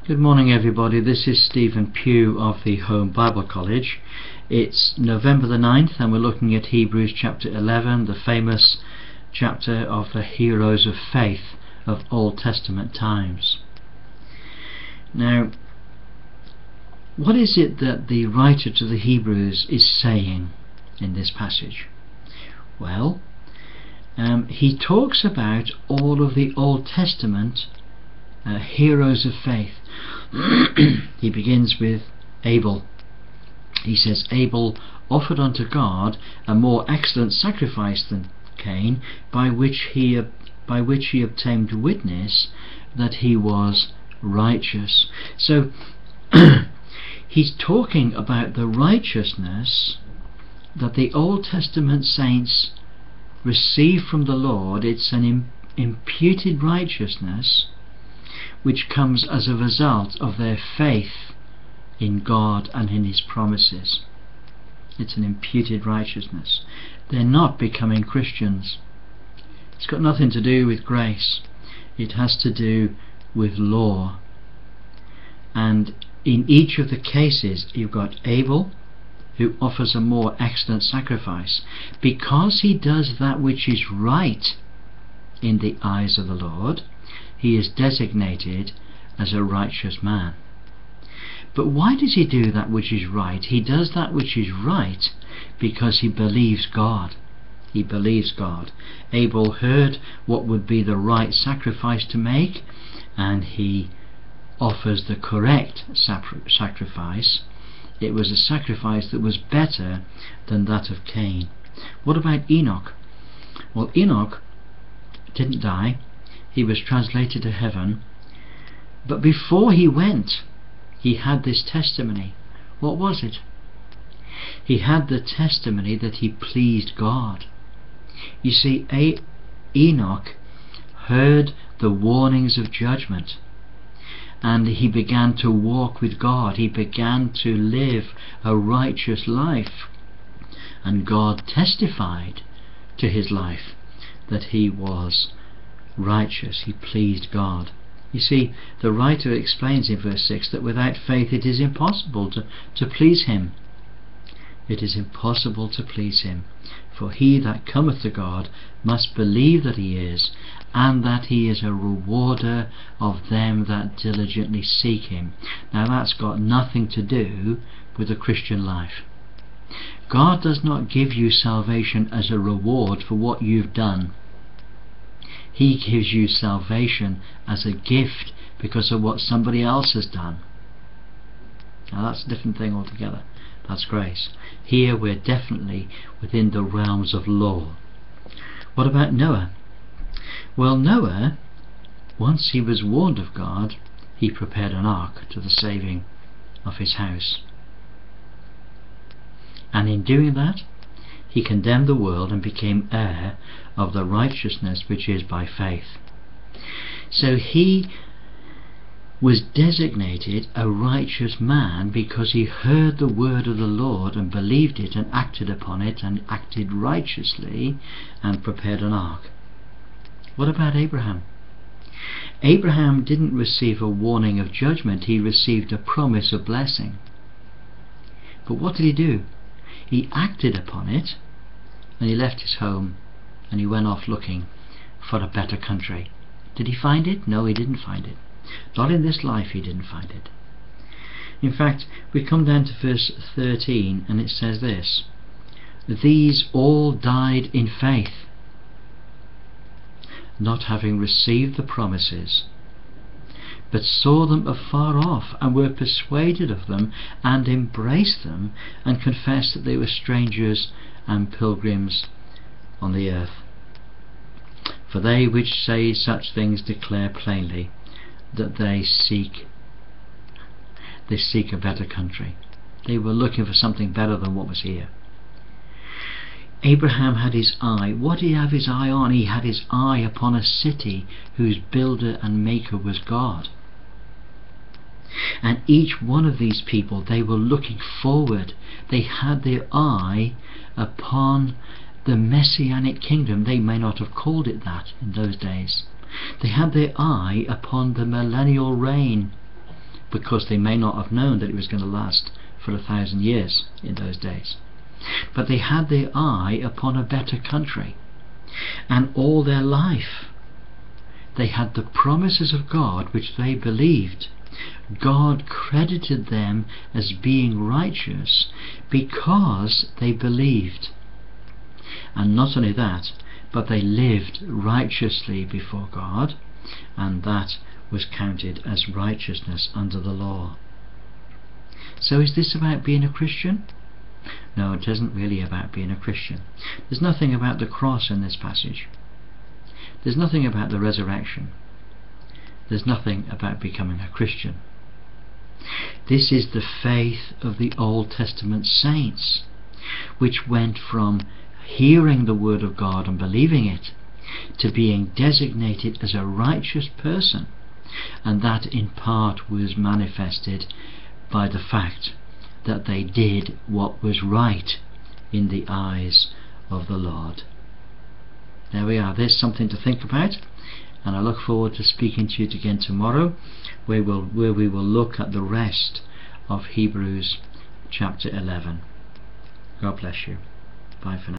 Good morning everybody, this is Stephen Pugh of the Home Bible College. It's November the 9th and we're looking at Hebrews chapter 11, the famous chapter of the heroes of faith of Old Testament times. Now, what is it that the writer to the Hebrews is saying in this passage? Well, he talks about all of the Old Testament heroes of faith. He begins with Abel. He says, Abel offered unto God a more excellent sacrifice than Cain, by which he obtained witness that he was righteous. So he's talking about the righteousness that the Old Testament saints receive from the Lord. It's an imputed righteousness which comes as a result of their faith in God and in His promises. It's an imputed righteousness. They're not becoming Christians. It's got nothing to do with grace. It has to do with law. And in each of the cases you've got Abel, who offers a more excellent sacrifice because he does that which is right in the eyes of the Lord. He is designated as a righteous man. But why does he do that which is right? He does that which is right because he believes God. He believes God. Abel heard what would be the right sacrifice to make, and he offers the correct sacrifice. It was a sacrifice that was better than that of Cain. What about Enoch? Well, Enoch didn't die. He was translated to heaven, but before he went he had this testimony. What was it? He had the testimony that he pleased God. You see, Enoch heard the warnings of judgment, and he began to walk with God. He began to live a righteous life, and God testified to his life that he was righteous. He pleased God. You see, the writer explains in verse 6 that without faith it is impossible to please him. It is impossible to please him. For he that cometh to God must believe that he is, and that he is a rewarder of them that diligently seek him. Now that's got nothing to do with the Christian life. God does not give you salvation as a reward for what you've done. He gives you salvation as a gift because of what somebody else has done. Now that's a different thing altogether. That's grace. Here we're definitely within the realms of law. What about Noah? Well, Noah, once he was warned of God, he prepared an ark to the saving of his house. And in doing that, he condemned the world and became heir of the righteousness which is by faith. So he was designated a righteous man because he heard the word of the Lord and believed it and acted upon it and acted righteously and prepared an ark. What about Abraham? Abraham didn't receive a warning of judgment. He received a promise of blessing. But what did he do? He acted upon it, and he left his home and he went off looking for a better country. Did he find it? No, he didn't find it. Not in this life he didn't find it. In fact, we come down to verse 13 and it says this: these all died in faith, not having received the promises, but saw them afar off, and were persuaded of them, and embraced them, and confessed that they were strangers and pilgrims on the earth. For they which say such things declare plainly that they seek a better country. They were looking for something better than what was here. Abraham had his eye. What did he have his eye on? He had his eye upon a city whose builder and maker was God. And each one of these people, they were looking forward. They had their eye upon the Messianic kingdom. They may not have called it that in those days. They had their eye upon the millennial reign because they may not have known that it was going to last for 1,000 years in those days. But they had their eye upon a better country, and all their life they had the promises of God which they believed. God credited them as being righteous because they believed. And not only that, but they lived righteously before God, and that was counted as righteousness under the law. So is this about being a Christian? No, it isn't really about being a Christian. There's nothing about the cross in this passage. There's nothing about the resurrection. There's nothing about becoming a Christian. This is the faith of the Old Testament saints, which went from hearing the word of God and believing it to being designated as a righteous person, and that in part was manifested by the fact that they did what was right in the eyes of the Lord. There we are. There's something to think about, and I look forward to speaking to you again tomorrow, where we will look at the rest of Hebrews chapter 11. God bless you. Bye for now.